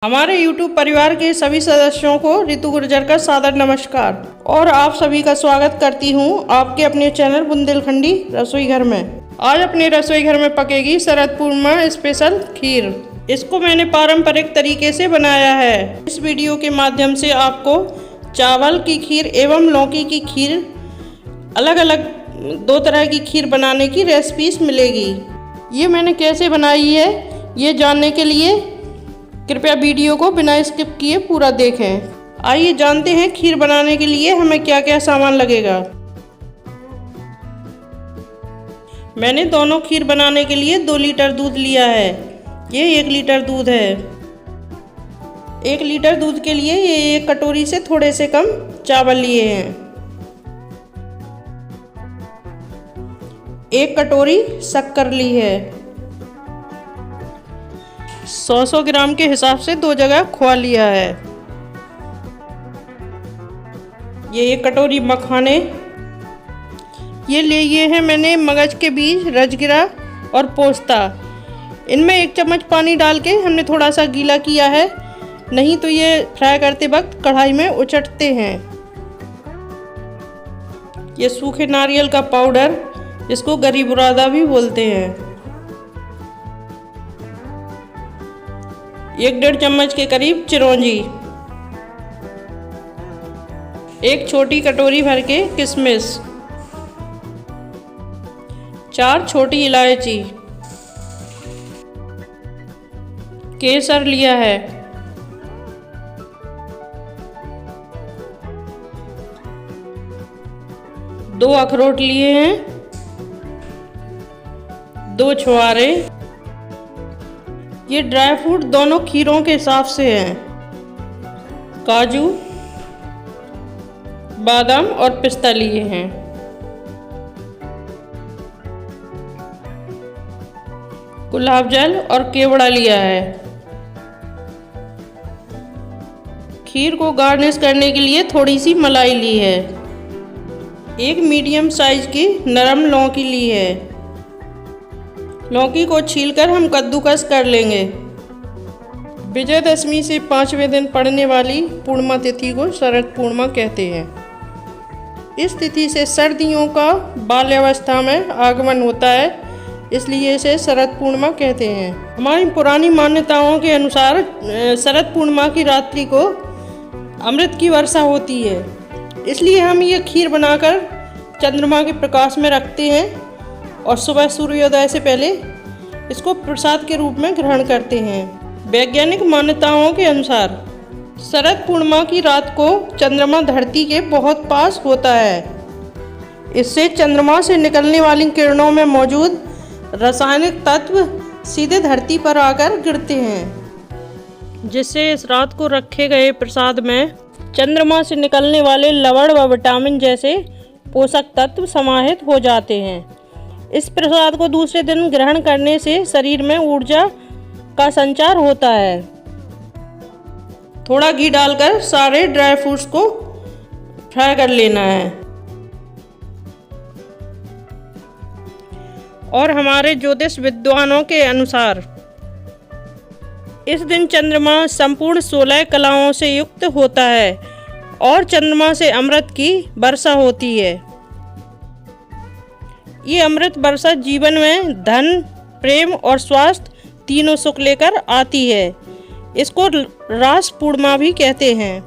हमारे YouTube परिवार के सभी सदस्यों को ऋतु गुर्जर का सादर नमस्कार और आप सभी का स्वागत करती हूँ आपके अपने चैनल बुंदेलखंडी रसोई घर में। आज अपने रसोई घर में पकेगी शरद पूर्णिमा स्पेशल खीर। इसको मैंने पारंपरिक तरीके से बनाया है। इस वीडियो के माध्यम से आपको चावल की खीर एवं लौकी की खीर, अलग अलग दो तरह की खीर बनाने की रेसिपीज मिलेगी। ये मैंने कैसे बनाई है ये जानने के लिए कृपया वीडियो को बिना स्किप किए पूरा देखें। आइए जानते हैं खीर बनाने के लिए हमें क्या क्या सामान लगेगा। मैंने दोनों खीर बनाने के लिए 2 लीटर दूध लिया है। ये 1 लीटर दूध है। 1 लीटर दूध के लिए ये 1 कटोरी से थोड़े से कम चावल लिए हैं। 1 कटोरी शक्कर ली है। 100 ग्राम के हिसाब से 2 जगह खोआ लिया है। ये 1 कटोरी मखाने ये लिए हैं मैंने, मगज के बीज, रजगिरा और पोस्ता। इनमें 1 चम्मच पानी डाल के हमने थोड़ा सा गीला किया है, नहीं तो ये फ्राई करते वक्त कढ़ाई में उचटते हैं। ये सूखे नारियल का पाउडर, जिसको गरी बुरादा भी बोलते हैं। 1-1.5 चम्मच के करीब चिरौंजी। 1 छोटी कटोरी भर के किशमिश। 4 छोटी इलायची। केसर लिया है। 2 अखरोट लिए हैं। 2 छुहारे। ये ड्राई फ्रूट दोनों खीरों के हिसाब से हैं। काजू, बादाम और पिस्ता लिए हैं। गुलाब जल और केवड़ा लिया है। खीर को गार्निश करने के लिए थोड़ी सी मलाई ली है। 1 मीडियम साइज की नरम लौकी ली है। लौकी को छीलकर हम कद्दूकस कर लेंगे। विजयदशमी से 5वें दिन पड़ने वाली पूर्णिमा तिथि को शरद पूर्णिमा कहते हैं। इस तिथि से सर्दियों का बाल्यावस्था में आगमन होता है, इसलिए इसे शरद पूर्णिमा कहते हैं। हमारी पुरानी मान्यताओं के अनुसार शरद पूर्णिमा की रात्रि को अमृत की वर्षा होती है, इसलिए हम ये खीर बनाकर चंद्रमा के प्रकाश में रखते हैं और सुबह सूर्योदय से पहले इसको प्रसाद के रूप में ग्रहण करते हैं। वैज्ञानिक मान्यताओं के अनुसार शरद पूर्णिमा की रात को चंद्रमा धरती के बहुत पास होता है। इससे चंद्रमा से निकलने वाली किरणों में मौजूद रासायनिक तत्व सीधे धरती पर आकर गिरते हैं, जिससे इस रात को रखे गए प्रसाद में चंद्रमा से निकलने वाले लवण व विटामिन जैसे पोषक तत्व समाहित हो जाते हैं। इस प्रसाद को दूसरे दिन ग्रहण करने से शरीर में ऊर्जा का संचार होता है। थोड़ा घी डालकर सारे ड्राई फ्रूट्स को फ्राई कर लेना है। और हमारे ज्योतिष विद्वानों के अनुसार इस दिन चंद्रमा संपूर्ण 16 कलाओं से युक्त होता है और चंद्रमा से अमृत की वर्षा होती है। ये अमृत वर्षा जीवन में धन, प्रेम और स्वास्थ्य तीनों सुख लेकर आती है। इसको रास पूर्णिमा भी कहते हैं।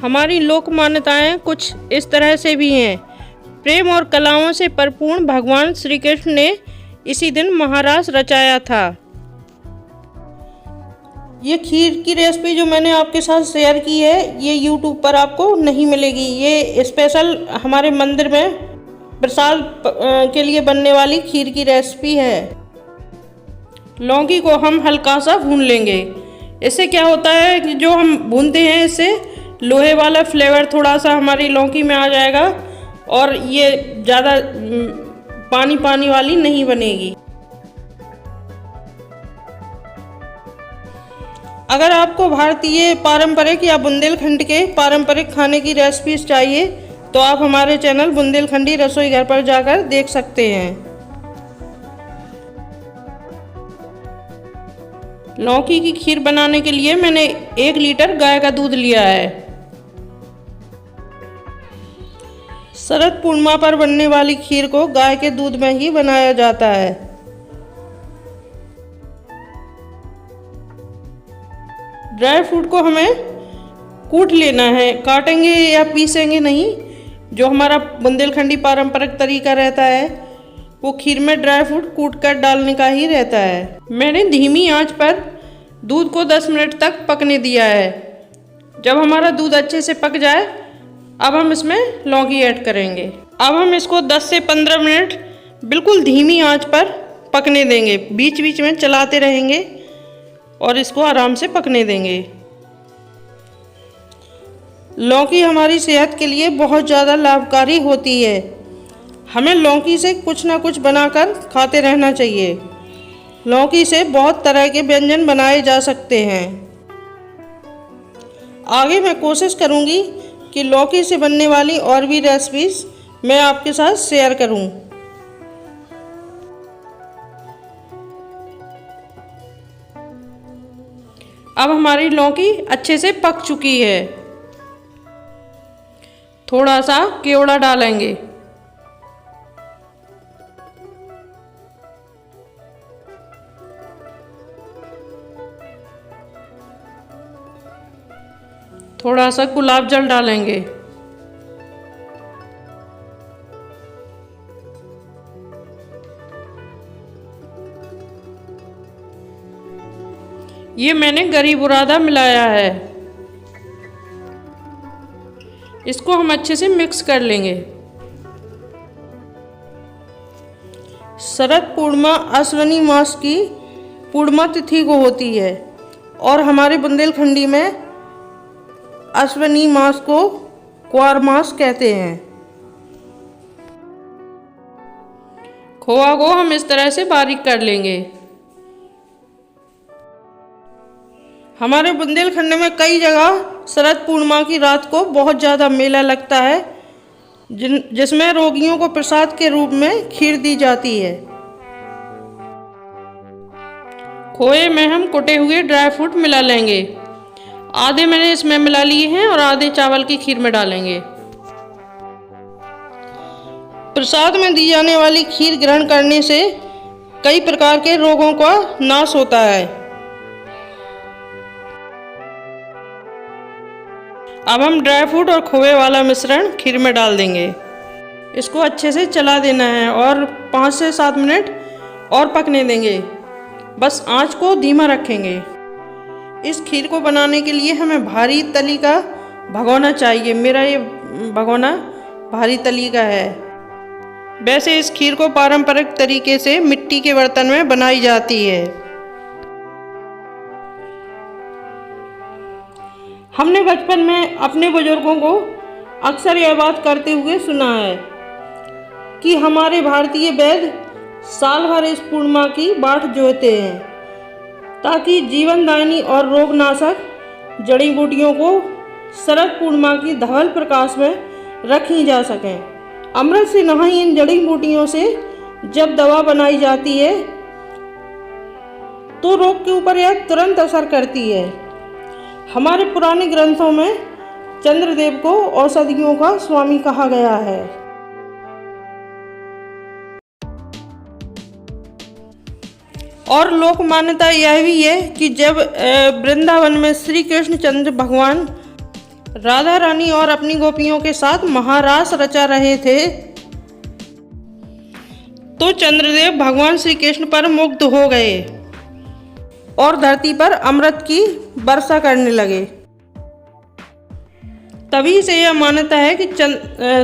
हमारी लोक मान्यताएं कुछ इस तरह से भी हैं। प्रेम और कलाओं से परिपूर्ण भगवान श्री कृष्ण ने इसी दिन महारास रचाया था। ये खीर की रेसिपी जो मैंने आपके साथ शेयर की है, ये YouTube पर आपको नहीं मिलेगी। ये स्पेशल हमारे मंदिर में प्रसाद के लिए बनने वाली खीर की रेसिपी है। लौकी को हम हल्का सा भून लेंगे। इससे क्या होता है कि जो हम भूनते हैं इससे लोहे वाला फ्लेवर थोड़ा सा हमारी लौकी में आ जाएगा और ये ज़्यादा पानी पानी वाली नहीं बनेगी। अगर आपको भारतीय पारंपरिक या बुंदेलखंड के पारंपरिक खाने की रेसिपीज चाहिए तो आप हमारे चैनल बुंदेलखंडी रसोई घर पर जाकर देख सकते हैं। लौकी की खीर बनाने के लिए मैंने 1 लीटर गाय का दूध लिया है। शरद पूर्णिमा पर बनने वाली खीर को गाय के दूध में ही बनाया जाता है। ड्राई फ्रूट को हमें कूट लेना है, काटेंगे या पीसेंगे नहीं। जो हमारा बुंदेलखंडी पारंपरिक तरीका रहता है वो खीर में ड्राई फ्रूट कूट कर डालने का ही रहता है। मैंने धीमी आंच पर दूध को 10 मिनट तक पकने दिया है। जब हमारा दूध अच्छे से पक जाए अब हम इसमें लौकी ऐड करेंगे। अब हम इसको 10 से 15 मिनट बिल्कुल धीमी आंच पर पकने देंगे। बीच बीच में चलाते रहेंगे और इसको आराम से पकने देंगे। लौकी हमारी सेहत के लिए बहुत ज़्यादा लाभकारी होती है। हमें लौकी से कुछ ना कुछ बनाकर खाते रहना चाहिए। लौकी से बहुत तरह के व्यंजन बनाए जा सकते हैं। आगे मैं कोशिश करूंगी कि लौकी से बनने वाली और भी रेसिपीज मैं आपके साथ शेयर करूं। अब हमारी लौकी अच्छे से पक चुकी है। थोड़ा सा केवड़ा डालेंगे। थोड़ा सा गुलाब जल डालेंगे। ये मैंने गरी बुरादा मिलाया है। इसको हम अच्छे से मिक्स कर लेंगे। शरद पूर्णिमा अश्विनी मास की पूर्णिमा तिथि को होती है और हमारे बुंदेलखंडी में अश्विनी मास को क्वार मास कहते हैं। खोआ को हम इस तरह से बारीक कर लेंगे। हमारे बुंदेलखंड में कई जगह शरद पूर्णिमा की रात को बहुत ज़्यादा मेला लगता है जिसमें रोगियों को प्रसाद के रूप में खीर दी जाती है। खोए में हम कुटे हुए ड्राई फ्रूट मिला लेंगे। आधे मैंने इसमें मिला लिए हैं और आधे चावल की खीर में डालेंगे। प्रसाद में दी जाने वाली खीर ग्रहण करने से कई प्रकार के रोगों का नाश होता है। अब हम ड्राई फ्रूट और खोए वाला मिश्रण खीर में डाल देंगे। इसको अच्छे से चला देना है और 5 से 7 मिनट और पकने देंगे। बस आंच को धीमा रखेंगे। इस खीर को बनाने के लिए हमें भारी तली का भगोना चाहिए। मेरा ये भगोना भारी तली का है। वैसे इस खीर को पारंपरिक तरीके से मिट्टी के बर्तन में बनाई जाती है। हमने बचपन में अपने बुजुर्गों को अक्सर यह बात करते हुए सुना है कि हमारे भारतीय वैद्य साल भर इस पूर्णिमा की बाट जोहते हैं ताकि जीवनदायिनी और रोगनाशक जड़ी बूटियों को शरद पूर्णिमा की धवल प्रकाश में रखी जा सकें। अमृत से नहाई इन जड़ी बूटियों से जब दवा बनाई जाती है तो रोग के ऊपर यह तुरंत असर करती है। हमारे पुराने ग्रंथों में चंद्रदेव को औषधियों का स्वामी कहा गया है। और लोक मान्यता यह भी है कि जब वृंदावन में श्री कृष्ण चंद्र भगवान राधा रानी और अपनी गोपियों के साथ महारास रचा रहे थे तो चंद्रदेव भगवान श्री कृष्ण पर मुग्ध हो गए और धरती पर अमृत की वर्षा करने लगे। तभी से यह मान्यता है कि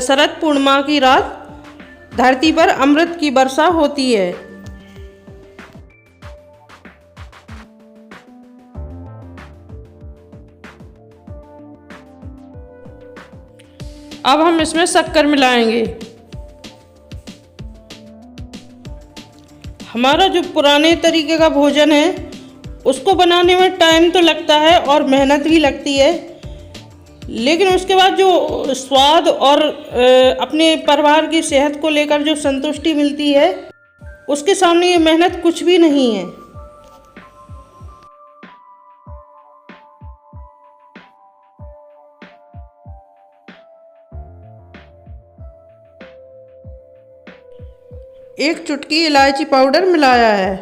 शरद पूर्णिमा की रात धरती पर अमृत की वर्षा होती है। अब हम इसमें शक्कर मिलाएंगे। हमारा जो पुराने तरीके का भोजन है उसको बनाने में टाइम तो लगता है और मेहनत भी लगती है, लेकिन उसके बाद जो स्वाद और अपने परिवार की सेहत को लेकर जो संतुष्टि मिलती है उसके सामने ये मेहनत कुछ भी नहीं है। 1 चुटकी इलायची पाउडर मिलाया है।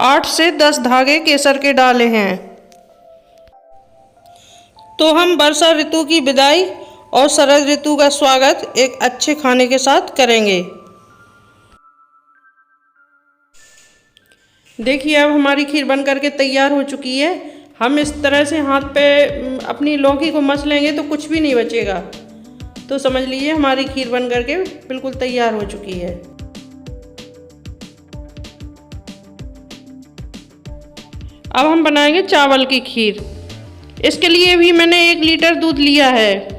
आठ से 10 धागे केसर के डाले हैं। तो हम वर्षा ऋतु की विदाई और शरद ऋतु का स्वागत एक अच्छे खाने के साथ करेंगे। देखिए अब हमारी खीर बन करके तैयार हो चुकी है। हम इस तरह से हाथ पे अपनी लौकी को मस लेंगे तो कुछ भी नहीं बचेगा। तो समझ लीजिए हमारी खीर बन करके बिल्कुल तैयार हो चुकी है। अब हम बनाएंगे चावल की खीर। इसके लिए भी मैंने 1 लीटर दूध लिया है।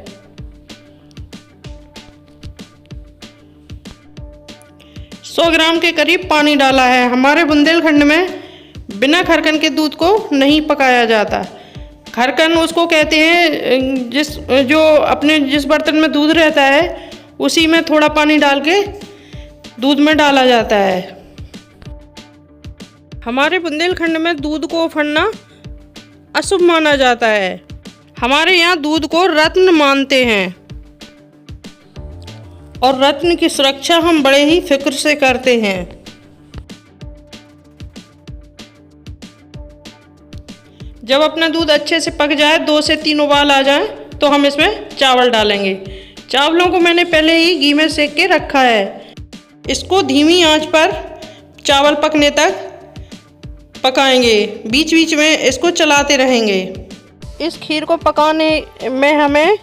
सौ ग्राम के करीब पानी डाला है। हमारे बुंदेलखंड में बिना खरकन के दूध को नहीं पकाया जाता। खरकन उसको कहते हैं जिस बर्तन में दूध रहता है उसी में थोड़ा पानी डाल के दूध में डाला जाता है। हमारे बुंदेलखंड में दूध को उफड़ना अशुभ माना जाता है। हमारे यहाँ दूध को रत्न मानते हैं और रत्न की सुरक्षा हम बड़े ही फिक्र से करते हैं। जब अपना दूध अच्छे से पक जाए, 2 से 3 उबाल आ जाए, तो हम इसमें चावल डालेंगे। चावलों को मैंने पहले ही घी में सेक के रखा है। इसको धीमी आंच पर चावल पकने तक पकाएंगे। बीच बीच में इसको चलाते रहेंगे। इस खीर को पकाने में हमें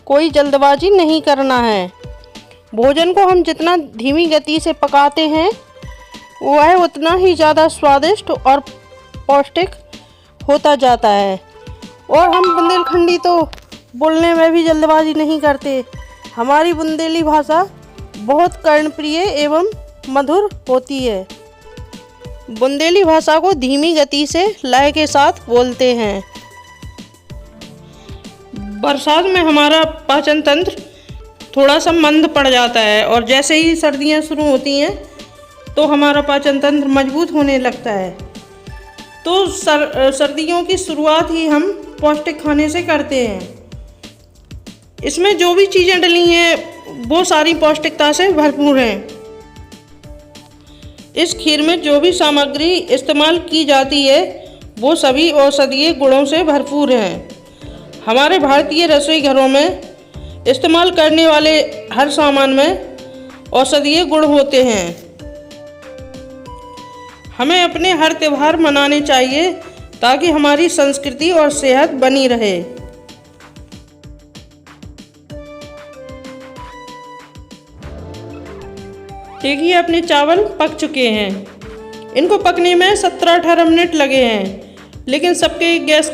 कोई जल्दबाजी नहीं करना है। भोजन को हम जितना धीमी गति से पकाते हैं वह उतना ही ज़्यादा स्वादिष्ट और पौष्टिक होता जाता है। और हम बुंदेलखंडी तो बोलने में भी जल्दबाजी नहीं करते। हमारी बुंदेली भाषा बहुत कर्णप्रिय एवं मधुर होती है। बुंदेली भाषा को धीमी गति से लय के साथ बोलते हैं। बरसात में हमारा पाचन तंत्र थोड़ा सा मंद पड़ जाता है और जैसे ही सर्दियां शुरू होती हैं तो हमारा पाचन तंत्र मजबूत होने लगता है। तो सर्दियों की शुरुआत ही हम पौष्टिक खाने से करते हैं। इसमें जो भी चीज़ें डली हैं वो सारी पौष्टिकता से भरपूर हैं। इस खीर में जो भी सामग्री इस्तेमाल की जाती है वो सभी औषधीय गुणों से भरपूर हैं। हमारे भारतीय रसोई घरों में इस्तेमाल करने वाले हर सामान में औषधीय गुण होते हैं। हमें अपने हर त्योहार मनाने चाहिए ताकि हमारी संस्कृति और सेहत बनी रहे। देखिए अपने चावल पक चुके हैं। इनको पकने में 17-18 मिनट लगे हैं, लेकिन सबके गैस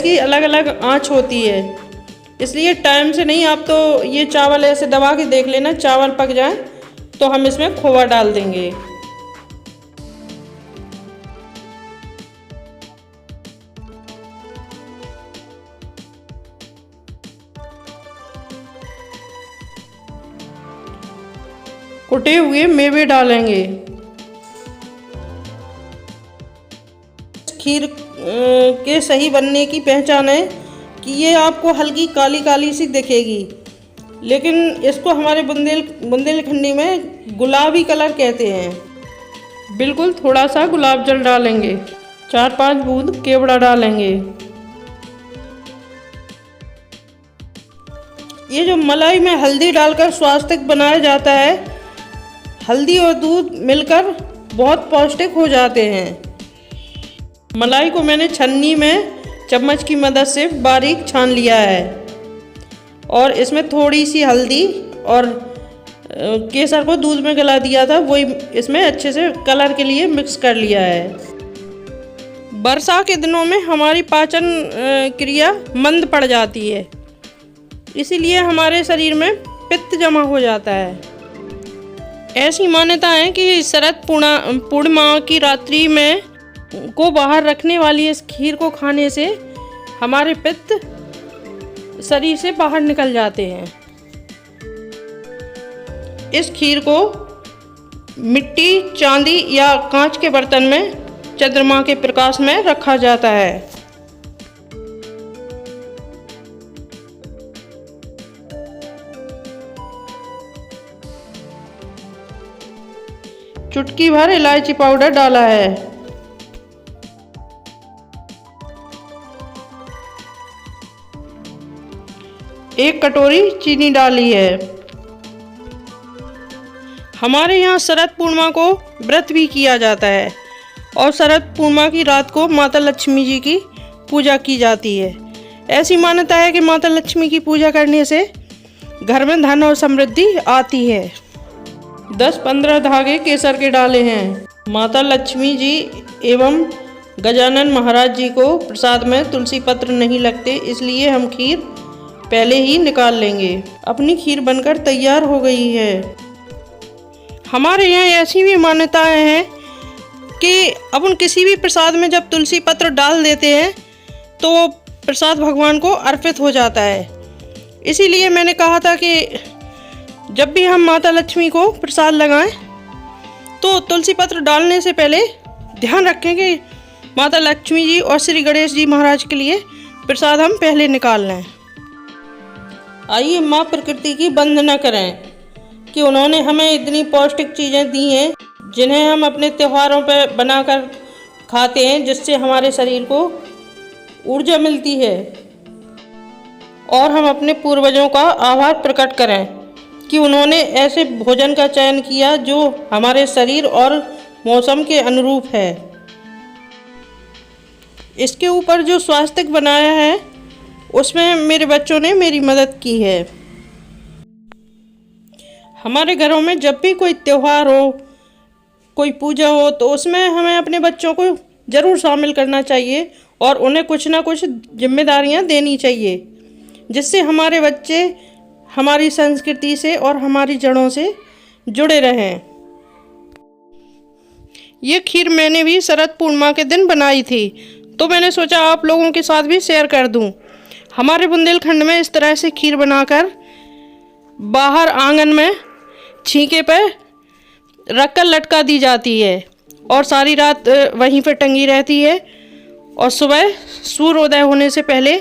की अलग अलग आंच होती है, इसलिए टाइम से नहीं। आप तो ये चावल ऐसे दबा के देख लेना, चावल पक जाए तो हम इसमें खोवा डाल देंगे। कुटे हुए मेवे डालेंगे। खीर के सही बनने की पहचान है कि ये आपको हल्की काली काली सी दिखेगी, लेकिन इसको हमारे बुंदेलखंडी में गुलाबी कलर कहते हैं। बिल्कुल थोड़ा सा गुलाब जल डालेंगे। 4-5 बूंद केवड़ा डालेंगे। ये जो मलाई में हल्दी डालकर स्वास्थ्य बनाया जाता है, हल्दी और दूध मिलकर बहुत पौष्टिक हो जाते हैं। मलाई को मैंने छन्नी में चम्मच की मदद से बारीक छान लिया है और इसमें थोड़ी सी हल्दी और केसर को दूध में गला दिया था, वही इसमें अच्छे से कलर के लिए मिक्स कर लिया है। वर्षा के दिनों में हमारी पाचन क्रिया मंद पड़ जाती है, इसीलिए हमारे शरीर में पित्त जमा हो जाता है। ऐसी मान्यता है कि शरद पूर्णिमा की रात्रि में को बाहर रखने वाली इस खीर को खाने से हमारे पित्त शरीर से बाहर निकल जाते हैं। इस खीर को मिट्टी, चांदी या कांच के बर्तन में चंद्रमा के प्रकाश में रखा जाता है। चुटकी भर इलायची पाउडर डाला है। एक कटोरी चीनी डाली है। हमारे यहाँ शरद पूर्णिमा को व्रत भी किया जाता है और शरद पूर्णिमा की रात को माता लक्ष्मी जी की पूजा की जाती है। ऐसी मान्यता है कि माता लक्ष्मी की पूजा करने से घर में धन और समृद्धि आती है। 10-15 धागे केसर के डाले हैं। माता लक्ष्मी जी एवं गजानन महाराज जी को प्रसाद में तुलसी पत्र नहीं लगते, इसलिए हम खीर पहले ही निकाल लेंगे। अपनी खीर बनकर तैयार हो गई है। हमारे यहाँ ऐसी भी मान्यताएं हैं कि अपन किसी भी प्रसाद में जब तुलसी पत्र डाल देते हैं तो वो प्रसाद भगवान को अर्पित हो जाता है। इसीलिए मैंने कहा था कि जब भी हम माता लक्ष्मी को प्रसाद लगाएं तो तुलसी पत्र डालने से पहले ध्यान रखें कि माता लक्ष्मी जी और श्री गणेश जी महाराज के लिए प्रसाद हम पहले निकाल लें। आइए माँ प्रकृति की वंदना करें कि उन्होंने हमें इतनी पौष्टिक चीज़ें दी हैं जिन्हें हम अपने त्योहारों पर बनाकर खाते हैं, जिससे हमारे शरीर को ऊर्जा मिलती है। और हम अपने पूर्वजों का आभार प्रकट करें कि उन्होंने ऐसे भोजन का चयन किया जो हमारे शरीर और मौसम के अनुरूप है। इसके ऊपर जो स्वास्तिक बनाया है उसमें मेरे बच्चों ने मेरी मदद की है। हमारे घरों में जब भी कोई त्यौहार हो, कोई पूजा हो, तो उसमें हमें अपने बच्चों को ज़रूर शामिल करना चाहिए और उन्हें कुछ ना कुछ जिम्मेदारियां देनी चाहिए, जिससे हमारे बच्चे हमारी संस्कृति से और हमारी जड़ों से जुड़े रहें। ये खीर मैंने भी शरद पूर्णिमा के दिन बनाई थी, तो मैंने सोचा आप लोगों के साथ भी शेयर कर दूं। हमारे बुंदेलखंड में इस तरह से खीर बनाकर बाहर आंगन में छींके पर रखकर लटका दी जाती है और सारी रात वहीं पर टंगी रहती है और सुबह सूर्योदय होने से पहले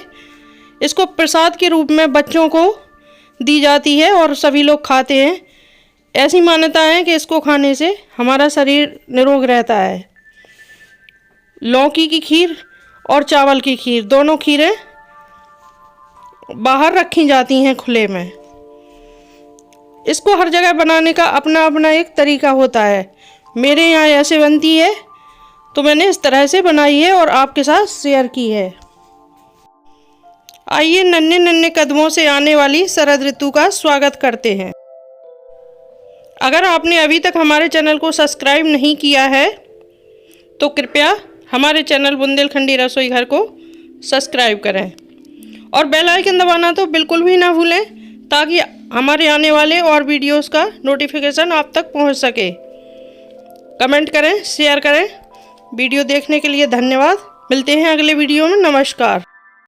इसको प्रसाद के रूप में बच्चों को दी जाती है और सभी लोग खाते हैं। ऐसी मान्यता है कि इसको खाने से हमारा शरीर निरोग रहता है। लौकी की खीर और चावल की खीर, दोनों खीरें बाहर रखी जाती हैं खुले में। इसको हर जगह बनाने का अपना अपना एक तरीका होता है। मेरे यहाँ ऐसे बनती है तो मैंने इस तरह से बनाई है और आपके साथ शेयर की है। आइए नन्हे नन्हे कदमों से आने वाली शरद ऋतु का स्वागत करते हैं। अगर आपने अभी तक हमारे चैनल को सब्सक्राइब नहीं किया है तो कृपया हमारे चैनल बुंदेलखंडी रसोई घर को सब्सक्राइब करें और बेल आइकन दबाना तो बिल्कुल भी ना भूलें, ताकि हमारे आने वाले और वीडियोस का नोटिफिकेशन आप तक पहुंच सके। कमेंट करें, शेयर करें। वीडियो देखने के लिए धन्यवाद। मिलते हैं अगले वीडियो में। नमस्कार।